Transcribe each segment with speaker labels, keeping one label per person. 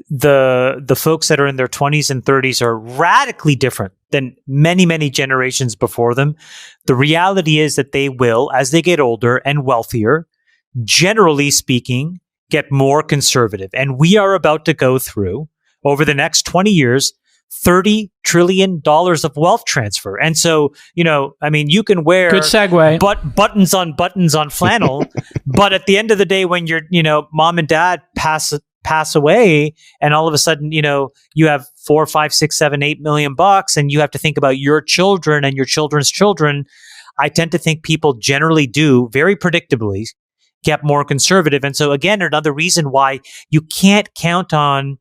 Speaker 1: the folks that are in their 20s and 30s are radically different than many, many generations before them. The reality is that they will, as they get older and wealthier, generally speaking, get more conservative. And we are about to go through, over the next 20 years, $30 trillion of wealth transfer. And so, you can wear
Speaker 2: good segue,
Speaker 1: buttons on flannel, but at the end of the day, when your, mom and dad pass away, and all of a sudden, you have 4, 5, 6, 7, 8 million bucks, and you have to think about your children and your children's children. I tend to think people generally do, very predictably, get more conservative. And so again, another reason why you can't count on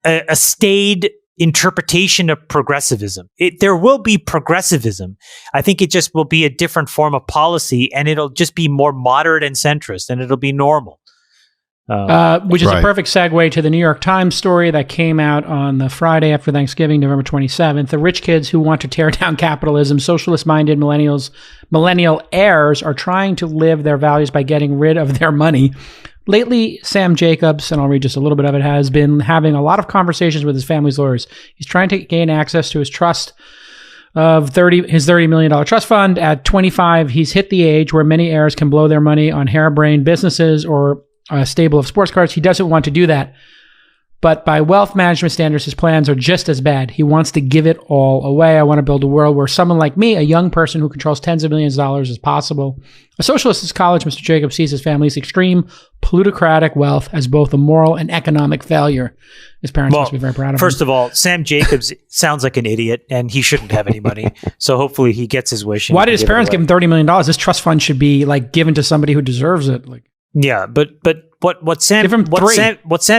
Speaker 1: a staid interpretation of progressivism. There will be progressivism. I think it just will be a different form of policy, and it'll just be more moderate and centrist, and it'll be normal.
Speaker 2: Which is a perfect segue to the New York Times story that came out on the Friday after Thanksgiving, November 27th. The rich kids who want to tear down capitalism, socialist-minded millennial heirs are trying to live their values by getting rid of their money. Lately, Sam Jacobs, and I'll read just a little bit of it, has been having a lot of conversations with his family's lawyers. He's trying to gain access to his trust of his $30 million trust fund. At 25, he's hit the age where many heirs can blow their money on harebrained businesses or a stable of sports cars. He doesn't want to do that. But by wealth management standards, his plans are just as bad. He wants to give it all away. I want to build a world where someone like me, a young person who controls tens of millions of dollars, is possible. A socialist at college, Mr. Jacobs sees his family's extreme plutocratic wealth as both a moral and economic failure. His parents must be very proud of him.
Speaker 1: First of all, Sam Jacobs sounds like an idiot, and he shouldn't have any money. So hopefully he gets his wish.
Speaker 2: Why did his parents give him $30 million? This trust fund should be given to somebody who deserves it.
Speaker 1: Yeah, but what Sam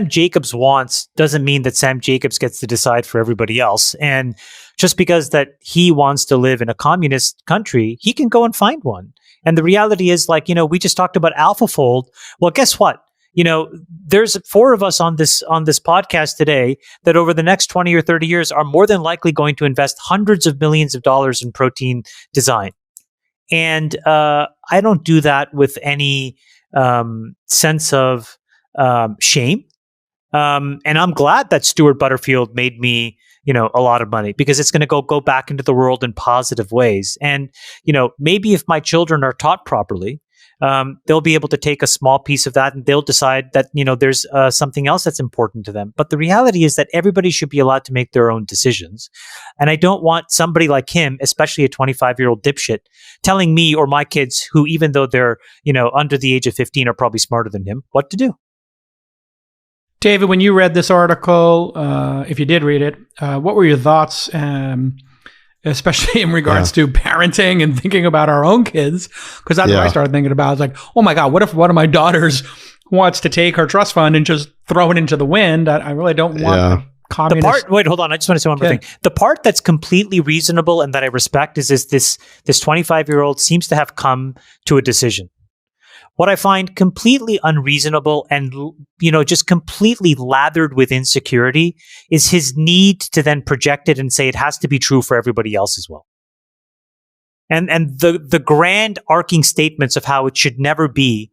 Speaker 1: Jacobs wants doesn't mean that Sam Jacobs gets to decide for everybody else. And just because that he wants to live in a communist country, he can go and find one. And the reality is, we just talked about AlphaFold. Well, guess what? There's 4 of us on this podcast today that over the next 20 or 30 years are more than likely going to invest hundreds of millions of dollars in protein design. And I don't do that with any sense of shame. And I'm glad that Stuart Butterfield made me, a lot of money, because it's going to go back into the world in positive ways. And, maybe if my children are taught properly, they'll be able to take a small piece of that, and they'll decide that, there's something else that's important to them. But the reality is that everybody should be allowed to make their own decisions. And I don't want somebody like him, especially a 25-year-old dipshit, telling me or my kids, who, even though they're, under the age of 15, are probably smarter than him, what to do.
Speaker 2: David, when you read this article, if you did read it, what were your thoughts, especially in regards to parenting and thinking about our own kids? Because that's what I started thinking about. It's oh my God, what if one of my daughters wants to take her trust fund and just throw it into the wind? I really don't want communist.
Speaker 1: Wait, hold on. I just want to say one more thing. The part that's completely reasonable and that I respect is this 25-year-old seems to have come to a decision. What I find completely unreasonable and, just completely lathered with insecurity is his need to then project it and say it has to be true for everybody else as well. And the grand arcing statements of how it should never be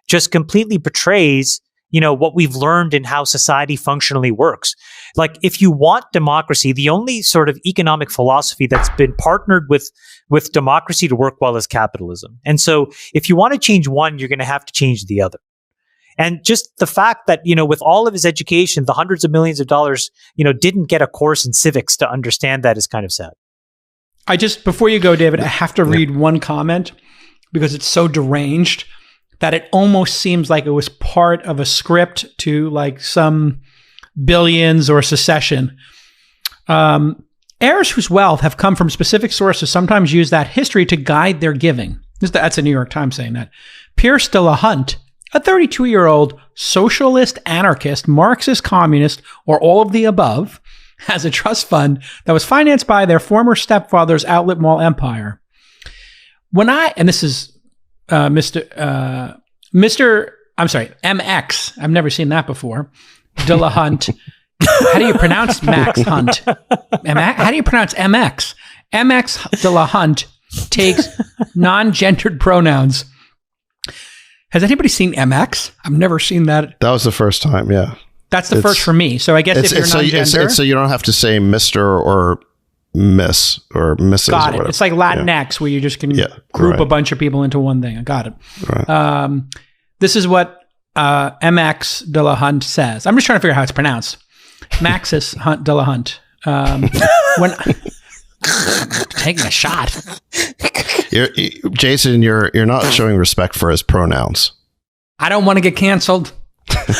Speaker 1: just completely betrays, what we've learned in how society functionally works. If you want democracy, the only sort of economic philosophy that's been partnered with democracy to work well is capitalism. And so if you want to change one, you're going to have to change the other. And just the fact that, with all of his education, the hundreds of millions of dollars, didn't get a course in civics to understand that is kind of sad.
Speaker 2: Before you go, David, I have to read one comment because it's so deranged that it almost seems like it was part of a script to some Billions or Secession. Heirs whose wealth have come from specific sources sometimes use that history to guide their giving. That's a New York Times saying that. Pierce de la Hunt, a 32-year-old socialist, anarchist, Marxist, communist, or all of the above, has a trust fund that was financed by their former stepfather's outlet mall empire. This is MX. I've never seen that before. De la Hunt. How do you pronounce Max Hunt? How do you pronounce MX? MX de la Hunt takes non-gendered pronouns. Has anybody seen MX? I've never seen that.
Speaker 3: That was the first time, yeah.
Speaker 2: That's the first for me. So I guess if you're non-gender...
Speaker 3: So you don't have to say Mr. or Miss or Mrs.
Speaker 2: Got
Speaker 3: or whatever.
Speaker 2: It's like Latinx, where you just can group a bunch of people into one thing. I got it.
Speaker 3: Right.
Speaker 2: This is what MX de la Hunt says. I'm just trying to figure out how it's pronounced. Maxis Hunt de la Hunt. When taking a shot.
Speaker 3: Jason, you're not showing respect for his pronouns.
Speaker 2: I don't want to get canceled.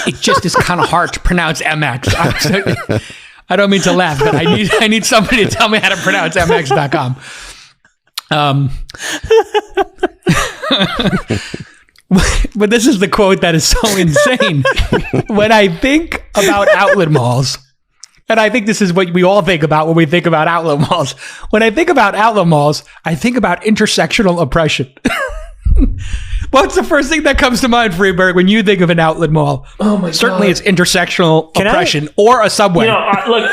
Speaker 2: It just is kind of hard to pronounce MX. I don't mean to laugh, but I need somebody to tell me how to pronounce mx.com. But this is the quote that is so insane. When I think about outlet malls, and I think this is what we all think about when we think about outlet malls. When I think about outlet malls, I think about intersectional oppression. What's the first thing that comes to mind, Freeberg, when you think of an outlet mall?
Speaker 4: Oh my
Speaker 2: Certainly
Speaker 4: God.
Speaker 2: It's intersectional oppression or a subway.
Speaker 4: Look,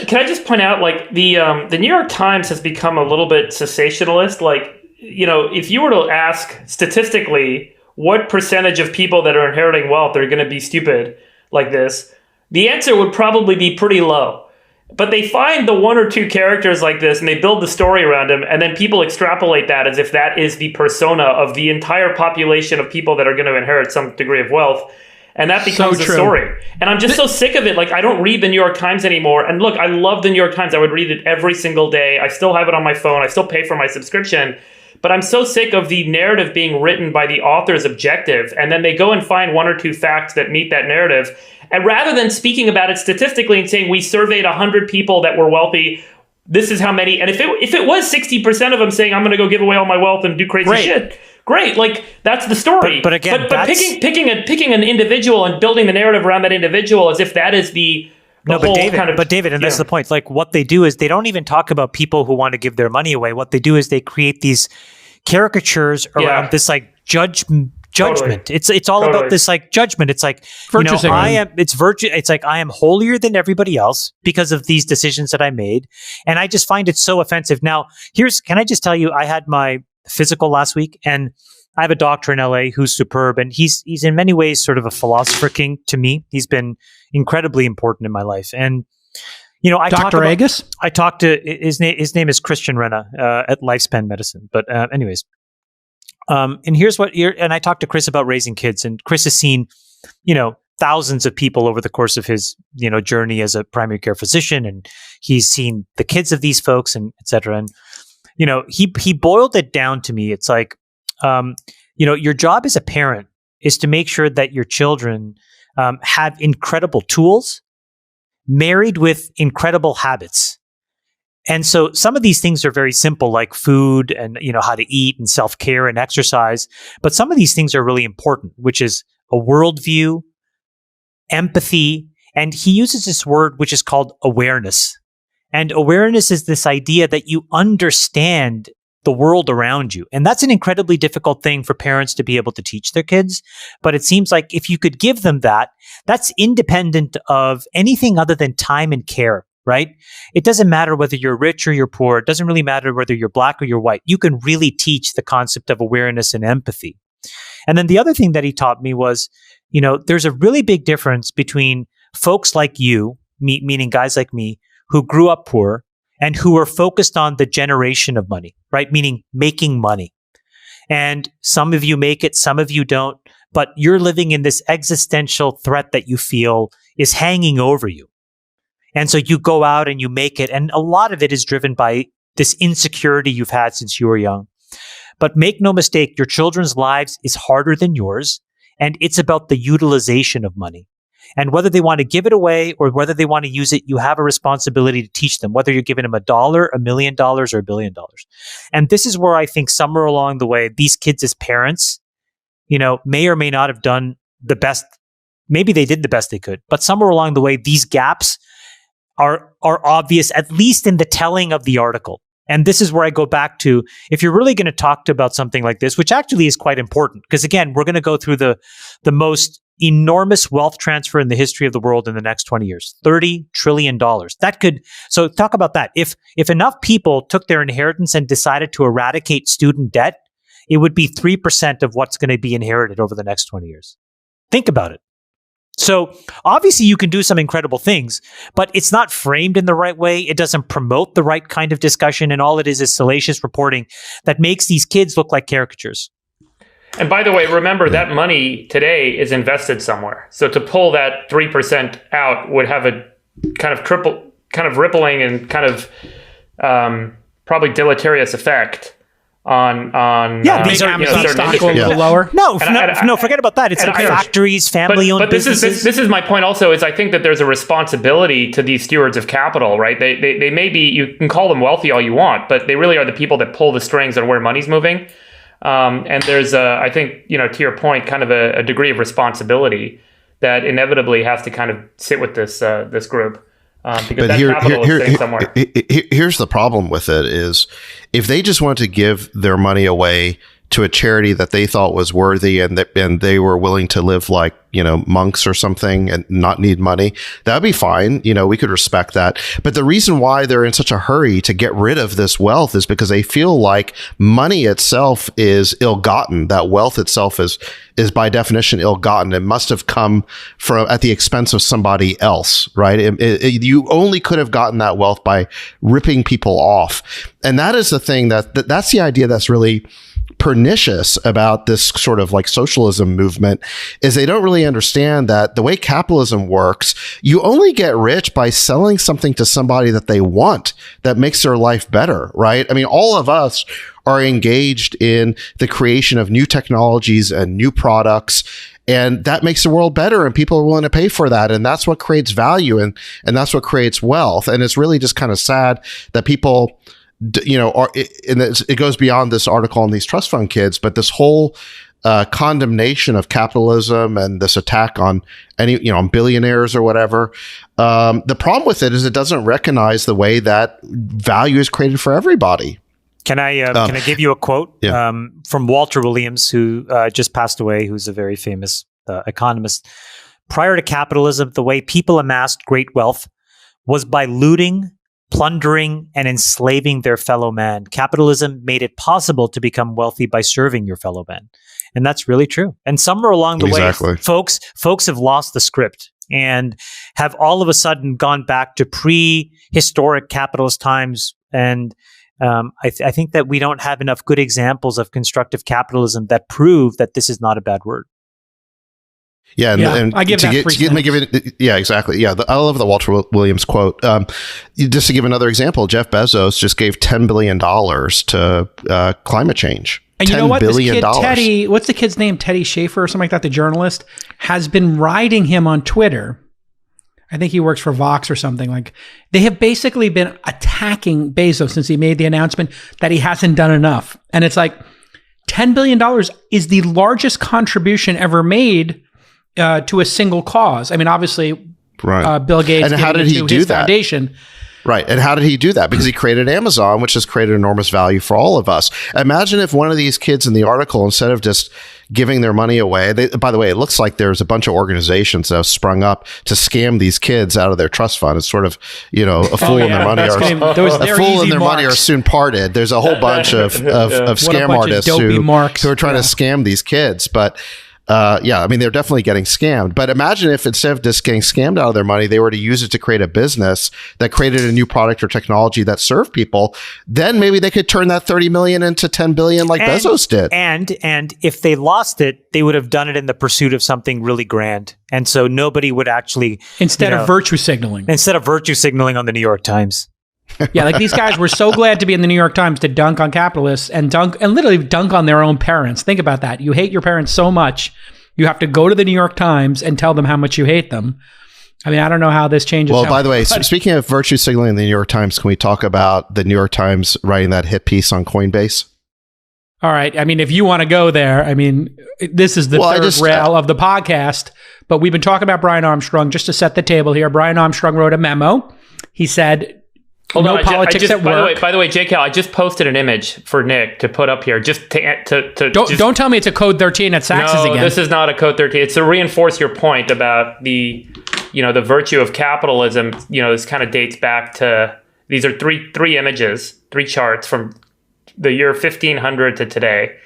Speaker 4: can I just point out, like, the New York Times has become a little bit sensationalist. Like, if you were to ask statistically what percentage of people that are inheriting wealth are going to be stupid like this, the answer would probably be pretty low. But they find the one or two characters like this and they build the story around them, and then people extrapolate that as if that is the persona of the entire population of people that are going to inherit some degree of wealth. And that becomes the story. And I'm just so sick of it. Like, I don't read the New York Times anymore. And look, I love the New York Times. I would read it every single day. I still have it on my phone. I still pay for my subscription. But I'm so sick of the narrative being written by the author's objective. And then they go and find one or two facts that meet that narrative. And rather than speaking about it statistically and saying, we surveyed 100 people that were wealthy, this is how many. And if it was 60% of them saying, I'm going to go give away all my wealth and do crazy shit, great. Like, that's the story.
Speaker 1: But again,
Speaker 4: but picking an individual and building the narrative around that individual as if that is the whole kind of...
Speaker 1: But David, and that's the point. Like, what they do is they don't even talk about people who want to give their money away. What they do is they create these caricatures around this, like, judgment.
Speaker 4: Totally.
Speaker 1: It's all about this, like, judgment. It's like, it's like I am holier than everybody else because of these decisions that I made. And I just find it so offensive. Now, can I just tell you, I had my physical last week, and I have a doctor in LA who's superb, and he's in many ways sort of a philosopher king to me. He's been incredibly important in my life. And
Speaker 2: Dr. Agus?
Speaker 1: I talked to his name is Christian Renna at Lifespan Medicine. But anyways, and and I talked to Chris about raising kids, and Chris has seen, thousands of people over the course of his, journey as a primary care physician, and he's seen the kids of these folks, and et cetera. And, he boiled it down to me. It's like, your job as a parent is to make sure that your children have incredible tools married with incredible habits. And so some of these things are very simple, like food and, how to eat and self-care and exercise. But some of these things are really important, which is a worldview, empathy. And he uses this word, which is called awareness. And awareness is this idea that you understand the world around you. And that's an incredibly difficult thing for parents to be able to teach their kids. But it seems like if you could give them that, that's independent of anything other than time and care, right? It doesn't matter whether you're rich or you're poor. It doesn't really matter whether you're black or you're white. You can really teach the concept of awareness and empathy. And then the other thing that he taught me was, there's a really big difference between folks like you, meaning guys like me, who grew up poor, and who are focused on the generation of money, right? Meaning making money. And some of you make it, some of you don't, but you're living in this existential threat that you feel is hanging over you. And so you go out and you make it. And a lot of it is driven by this insecurity you've had since you were young. But make no mistake, your children's lives is harder than yours. And it's about the utilization of money. And whether they want to give it away or whether they want to use it, you have a responsibility to teach them, whether you're giving them $1, $1 million, or $1 billion. And this is where I think somewhere along the way, these kids as parents, may or may not have done the best. Maybe they did the best they could, but somewhere along the way, these gaps are obvious, at least in the telling of the article. And this is where I go back to, if you're really going to talk about something like this, which actually is quite important, because again, we're going to go through the most enormous wealth transfer in the history of the world in the next 20 years, $30 trillion. So talk about that. If enough people took their inheritance and decided to eradicate student debt, it would be 3% of what's going to be inherited over the next 20 years. Think about it. So obviously you can do some incredible things, but it's not framed in the right way. It doesn't promote the right kind of discussion. And all it is salacious reporting that makes these kids look like caricatures.
Speaker 4: And by the way, remember that money today is invested somewhere. So to pull that 3% out would have a kind of rippling and kind of probably deleterious effect on
Speaker 1: these are
Speaker 2: Amazon stock a little lower.
Speaker 1: No, forget about that. It's like factories, family-owned businesses.
Speaker 4: This is my point. Also, is I think that there's a responsibility to these stewards of capital, right? They may be, you can call them wealthy all you want, but they really are the people that pull the strings on where money's moving. And there's I think, to your point, kind of a degree of responsibility that inevitably has to kind of sit with this group. Because that capital is sitting somewhere.
Speaker 3: Here's the problem with it is if they just want to give their money away to a charity that they thought was worthy and they were willing to live like, monks or something and not need money, that'd be fine. We could respect that. But the reason why they're in such a hurry to get rid of this wealth is because they feel like money itself is ill-gotten. That wealth itself is by definition ill-gotten. It must have come from at the expense of somebody else, right? You only could have gotten that wealth by ripping people off. And that is the thing that's the idea that's really pernicious about this sort of like socialism movement is they don't really understand that the way capitalism works, you only get rich by selling something to somebody that they want that makes their life better, right? I mean, all of us are engaged in the creation of new technologies and new products, and that makes the world better, and people are willing to pay for that, and that's what creates value, and that's what creates wealth. And it's really just kind of sad that people it goes beyond this article on these trust fund kids, but this whole condemnation of capitalism and this attack on on billionaires or whatever. The problem with it is it doesn't recognize the way that value is created for everybody.
Speaker 1: Can I give you a quote from Walter Williams, who just passed away, who's a very famous economist? Prior to capitalism, the way people amassed great wealth was by looting, plundering, and enslaving their fellow man. Capitalism made it possible to become wealthy by serving your fellow man. And that's really true. And somewhere along the way, folks have lost the script and have all of a sudden gone back to prehistoric capitalist times. And I think that we don't have enough good examples of constructive capitalism that prove that this is not a bad word.
Speaker 3: Yeah, and
Speaker 2: I give that
Speaker 3: yeah, exactly. Yeah, I love the Walter Williams quote. Just to give another example, Jeff Bezos just gave $10 billion to climate change.
Speaker 2: And you know what? This kid, Teddy, what's the kid's name? Teddy Schaefer or something like that, the journalist, has been riding him on Twitter. I think he works for Vox or something. Like, they have basically been attacking Bezos since he made the announcement that he hasn't done enough. And it's like, $10 billion is the largest contribution ever made to a single cause. I mean, obviously, Bill Gates,
Speaker 3: and how did he do
Speaker 2: his
Speaker 3: that?
Speaker 2: Foundation.
Speaker 3: Right. And how did he do that? Because he created Amazon, which has created enormous value for all of us. Imagine if one of these kids in the article, instead of just giving their money away, by the way, it looks like there's a bunch of organizations that have sprung up to scam these kids out of their trust fund. It's sort of, a fool and their money money are soon parted. There's a whole bunch of scam artists who are trying to scam these kids. But I mean, they're definitely getting scammed. But imagine if instead of just getting scammed out of their money, they were to use it to create a business that created a new product or technology that served people. Then maybe they could turn that 30 million into 10 billion like Bezos did.
Speaker 1: And if they lost it, they would have done it in the pursuit of something really grand. And so nobody would actually...
Speaker 2: Instead of virtue signaling
Speaker 1: on the New York Times.
Speaker 2: Yeah, like these guys were so glad to be in the New York Times to dunk on capitalists and literally dunk on their own parents. Think about that. You hate your parents so much, you have to go to the New York Times and tell them how much you hate them. I mean, I don't know how this changes.
Speaker 3: Well, by the way, speaking of virtue signaling in the New York Times, can we talk about the New York Times writing that hit piece on Coinbase?
Speaker 2: All right. I mean, if you want to go there, I mean, this is the third rail of the podcast, but we've been talking about Brian Armstrong just to set the table here. Brian Armstrong wrote a memo. He said... politics at work.
Speaker 4: By the way, JK, I just posted an image for Nick to put up here.
Speaker 2: Don't tell me it's a code 13 at Saks again.
Speaker 4: No, this is not a code 13. It's to reinforce your point about the virtue of capitalism. This kind of dates back to, these are three images, three charts from the year 1500 to today.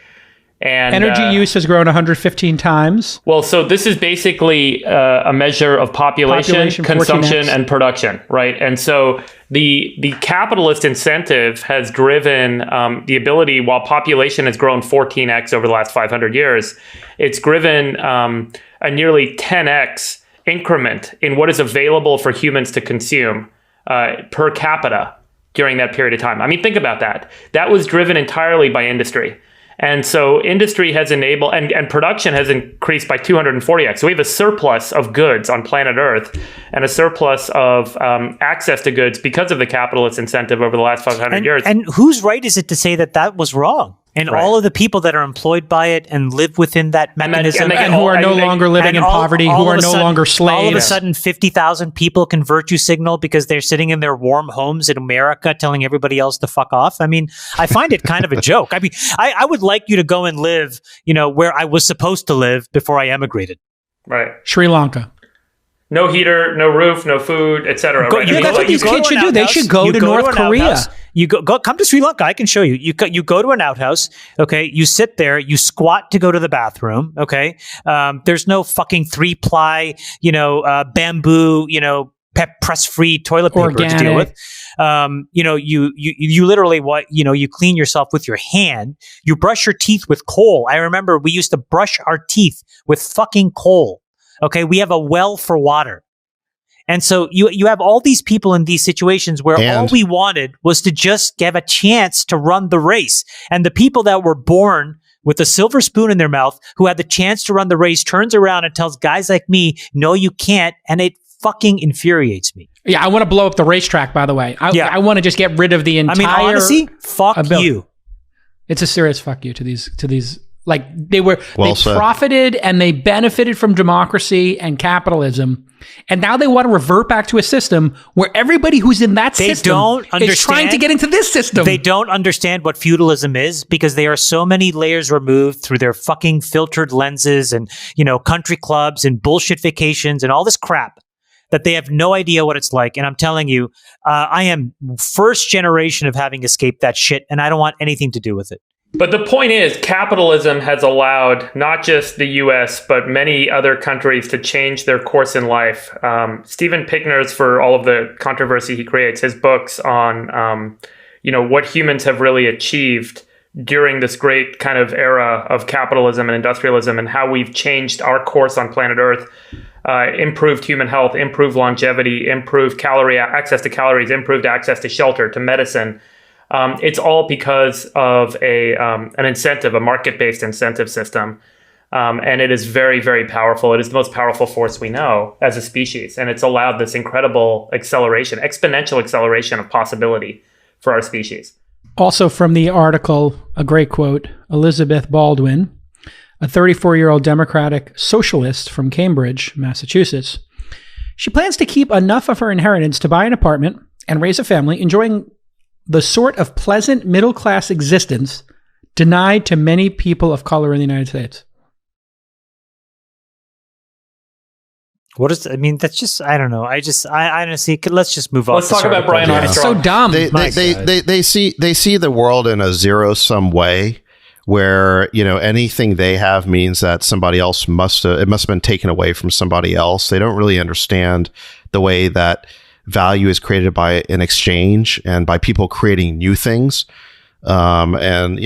Speaker 4: And
Speaker 2: energy use has grown 115 times.
Speaker 4: Well, so this is basically a measure of population consumption, 14x. And production, right? And so the capitalist incentive has driven the ability, while population has grown 14x over the last 500 years, it's driven a nearly 10x increment in what is available for humans to consume per capita during that period of time. I mean, think about that. That was driven entirely by industry. And so industry has enabled, and production has increased by 240x. So we have a surplus of goods on planet Earth and a surplus of access to goods because of the capitalist incentive over the last 500 years.
Speaker 1: And whose right is it to say that that was wrong? And right. all of the people that are employed by it and live within that mechanism,
Speaker 2: and who are no longer living in poverty, who are no longer slaves.
Speaker 1: All of a sudden, 50,000 people can virtue signal because they're sitting in their warm homes in America telling everybody else to fuck off. I mean, I find it kind of a joke. I mean, I would like you to go and live, where I was supposed to live before I emigrated.
Speaker 4: Right.
Speaker 2: Sri Lanka.
Speaker 4: No heater, no roof, no food, etc. Right?
Speaker 2: That's what these kids should do. They should go to North Korea.
Speaker 1: You go come to Sri Lanka. I can show you. You go to an outhouse. Okay. You sit there. You squat to go to the bathroom. Okay. There's no fucking 3-ply, bamboo, press-free toilet paper to deal with. You literally you clean yourself with your hand. You brush your teeth with coal. I remember we used to brush our teeth with fucking coal. Okay, we have a well for water. And so you have all these people in these situations where all we wanted was to just give a chance to run the race. And the people that were born with a silver spoon in their mouth, who had the chance to run the race, turns around and tells guys like me, no, you can't. And it fucking infuriates me.
Speaker 2: Yeah, I want to blow up the racetrack, by the way. I want to just get rid of the entire... I mean,
Speaker 1: honestly, fuck you.
Speaker 2: It's a serious fuck you to these. Like they profited and they benefited from democracy and capitalism, and now they want to revert back to a system where everybody who's in that system is trying to get into this system.
Speaker 1: They don't understand what feudalism is because they are so many layers removed through their fucking filtered lenses and country clubs and bullshit vacations and all this crap that they have no idea what it's like. And I'm telling you, I am first generation of having escaped that shit, and I don't want anything to do with it.
Speaker 4: But the point is, capitalism has allowed not just the U.S., but many other countries to change their course in life. Steven Pinker's, for all of the controversy he creates, his books on, what humans have really achieved during this great kind of era of capitalism and industrialism and how we've changed our course on planet Earth, improved human health, improved longevity, improved access to calories, improved access to shelter, to medicine. It's all because of an incentive, a market-based incentive system. And it is very, very powerful. It is the most powerful force we know as a species. And it's allowed this incredible exponential acceleration of possibility for our species.
Speaker 2: Also from the article, a great quote, Elizabeth Baldwin, a 34-year-old Democratic socialist from Cambridge, Massachusetts. She plans to keep enough of her inheritance to buy an apartment and raise a family, enjoying the sort of pleasant middle-class existence denied to many people of color in the United States.
Speaker 1: That's just, I don't know. I honestly, let's just move on.
Speaker 4: Let's talk about Brian Armstrong.
Speaker 2: So dumb.
Speaker 3: They see the world in a zero-sum way where, anything they have means that somebody else must have been taken away from somebody else. They don't really understand the way that value is created by an exchange and by people creating new things. And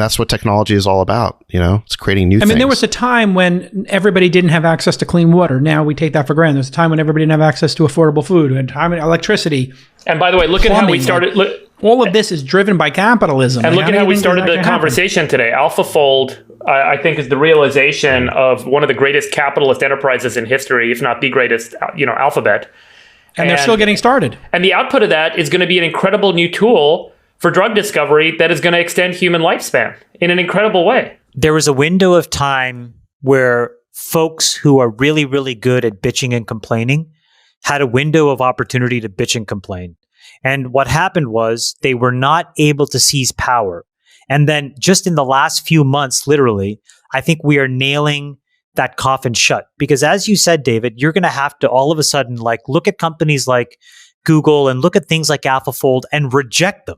Speaker 3: that's what technology is all about. It's creating new things.
Speaker 2: There was a time when everybody didn't have access to clean water. Now we take that for granted. There's a time when everybody didn't have access to affordable food and electricity.
Speaker 4: And by the way, look at how we started.
Speaker 2: All of this is driven by capitalism.
Speaker 4: And look at how we started the conversation today. AlphaFold, I think, is the realization of one of the greatest capitalist enterprises in history, if not the greatest, Alphabet.
Speaker 2: And they're still getting started.
Speaker 4: And the output of that is going to be an incredible new tool for drug discovery that is going to extend human lifespan in an incredible way.
Speaker 1: There was a window of time where folks who are really, really good at bitching and complaining had a window of opportunity to bitch and complain. And what happened was they were not able to seize power. And then just in the last few months, literally, I think we are nailing that coffin shut. Because as you said, David, you're going to have to all of a sudden look at companies like Google and look at things like AlphaFold and reject them.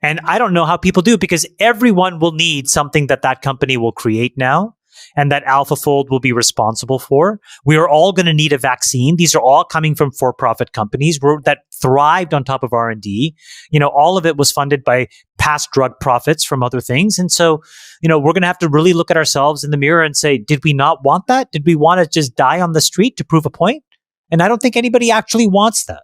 Speaker 1: And I don't know how people do, because everyone will need something that company will create now, and that AlphaFold will be responsible for. We are all going to need a vaccine. These are all coming from for-profit companies that thrived on top of R&D. All of it was funded by past drug profits from other things. And so, we're going to have to really look at ourselves in the mirror and say, did we not want that? Did we want to just die on the street to prove a point? And I don't think anybody actually wants that.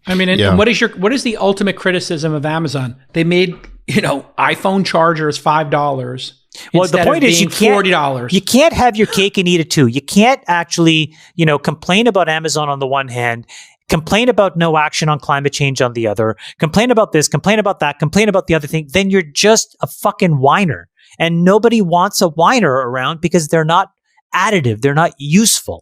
Speaker 2: I mean, and what is the ultimate criticism of Amazon? They made, iPhone chargers $5.
Speaker 1: Well, the point is,
Speaker 2: $40.
Speaker 1: You can't have your cake and eat it too. You can't actually, complain about Amazon on the one hand, complain about no action on climate change on the other, complain about this, complain about that, complain about the other thing. Then you're just a fucking whiner. And nobody wants a whiner around because they're not additive. They're not useful.